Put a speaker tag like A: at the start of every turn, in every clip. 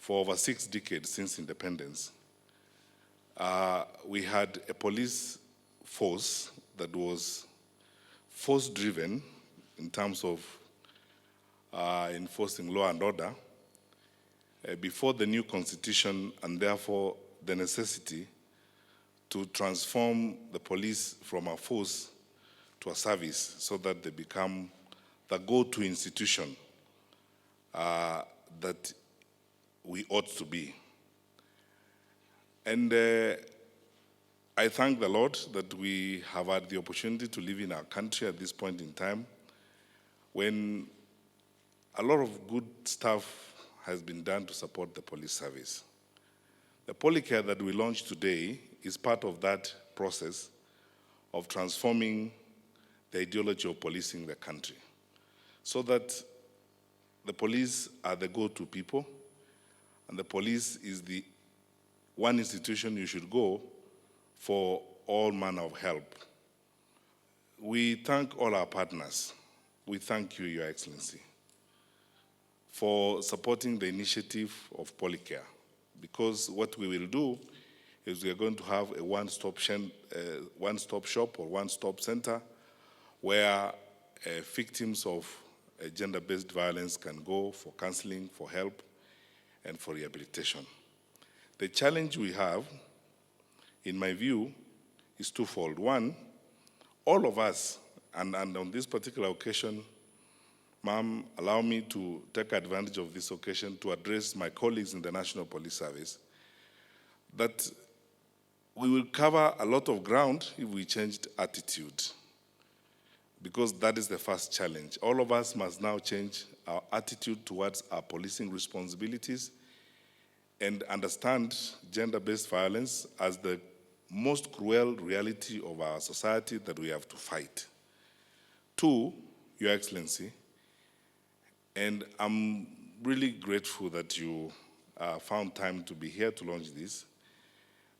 A: for over 6 decades since independence, we had a police force that was force-driven in terms of enforcing law and order before the new constitution, and therefore the necessity to transform the police from a force to a service so that they become the go-to institution that we ought to be. And I thank the Lord that we have had the opportunity to live in our country at this point in time when a lot of good stuff has been done to support the police service. The Policare that we launched today is part of that process of transforming the ideology of policing the country so that the police are the go-to people and the police is the one institution you should go for all manner of help. We thank all our partners. We thank you, Your Excellency, for supporting the initiative of Policare, because what we will do is we are going to have a one-stop shop or one-stop center where victims of gender-based violence can go for counseling, for help, and for rehabilitation. The challenge we have, in my view, is twofold. One, all of us, and on this particular occasion, ma'am, allow me to take advantage of this occasion to address my colleagues in the National Police Service, that we will cover a lot of ground if we changed attitude, because that is the first challenge. All of us must now change our attitude towards our policing responsibilities and understand gender-based violence as the most cruel reality of our society that we have to fight. Two, Your Excellency, and I'm really grateful that you found time to be here to launch this.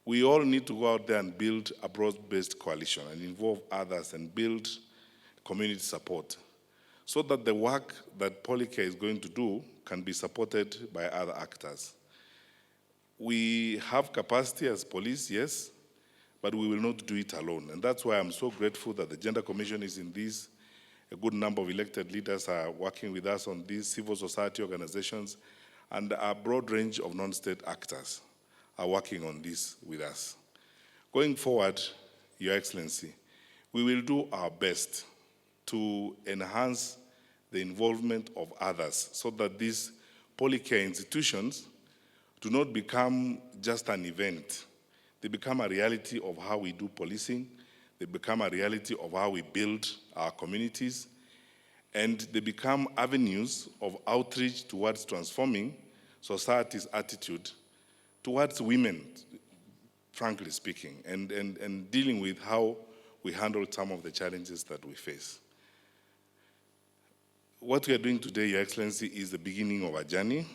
A: We all need to go out there and build a broad-based coalition and involve others and build community support so that the work that Policare is going to do can be supported by other actors. We have capacity as police, yes, but we will not do it alone. And that's why I'm so grateful that the Gender Commission is in this. A good number of elected leaders are working with us on these, civil society organizations, and a broad range of non-state actors are working on this with us. Going forward, Your Excellency, we will do our best to enhance the involvement of others so that these Policare institutions do not become just an event. They become a reality of how we do policing. They become a reality of how we build our communities. And they become avenues of outreach towards transforming society's attitude towards women, frankly speaking, and dealing with how we handle some of the challenges that we face. What we are doing today, Your Excellency, is the beginning of a journey.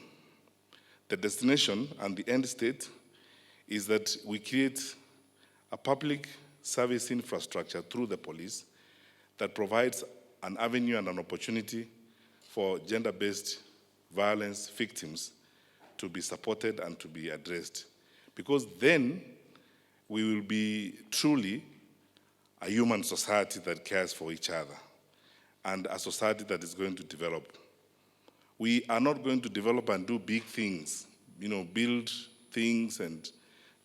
A: The destination and the end state is that we create a public service infrastructure through the police that provides an avenue and an opportunity for gender-based violence victims to be supported and to be addressed. Because then we will be truly a human society that cares for each other and a society that is going to develop. We are not going to develop and do big things, build things and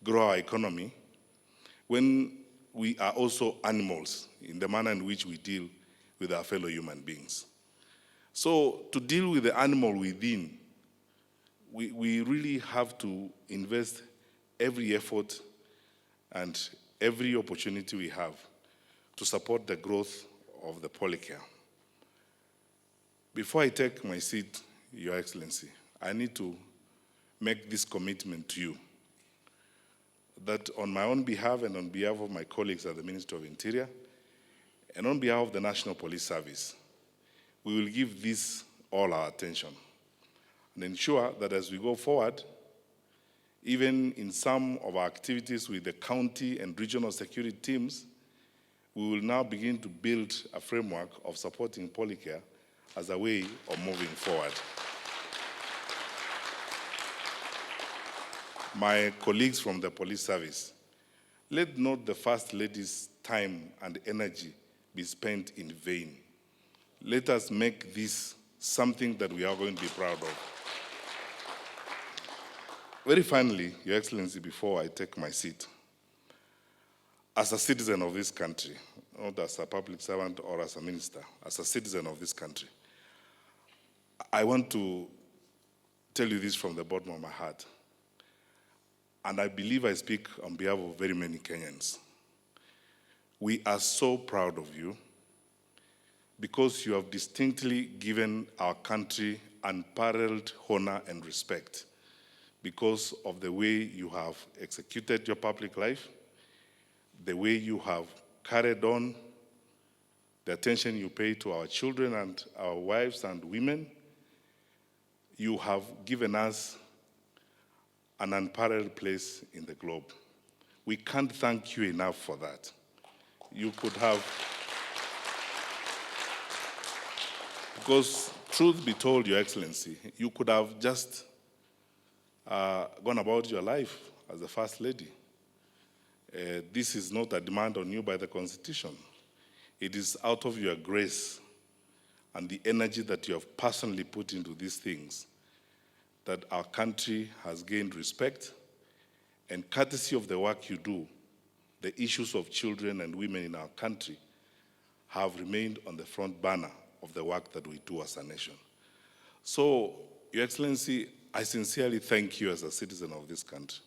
A: grow our economy when we are also animals in the manner in which we deal with our fellow human beings. So to deal with the animal within, we really have to invest every effort and every opportunity we have to support the growth of the Policare. Before I take my seat, Your Excellency, I need to make this commitment to you that on my own behalf and on behalf of my colleagues at the Ministry of Interior and on behalf of the National Police Service, we will give this all our attention and ensure that as we go forward, even in some of our activities with the county and regional security teams, we will now begin to build a framework of supporting Policare as a way of moving forward. my colleagues from the police service, let not the First Lady's time and energy be spent in vain. Let us make this something that we are going to be proud of. Very finally, Your Excellency, before I take my seat, as a citizen of this country, not as a public servant or as a minister, as a citizen of this country, I want to tell you this from the bottom of my heart. And I believe I speak on behalf of very many Kenyans. We are so proud of you because you have distinctly given our country unparalleled honor and respect because of the way you have executed your public life, the way you have carried on the attention you pay to our children and our wives and women. You have given us an unparalleled place in the globe. We can't thank you enough for that. You could have, because truth be told, Your Excellency, you could have just gone about your life as the First Lady. This is not a demand on you by the Constitution. It is out of your grace and the energy that you have personally put into these things that our country has gained respect, and courtesy of the work you do, the issues of children and women in our country have remained on the front burner of the work that we do as a nation. So, Your Excellency, I sincerely thank you as a citizen of this country.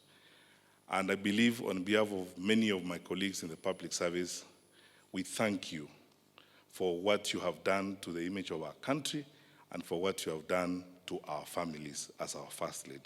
A: And I believe on behalf of many of my colleagues in the public service, we thank you for what you have done to the image of our country and for what you have done to our families as our First Lady.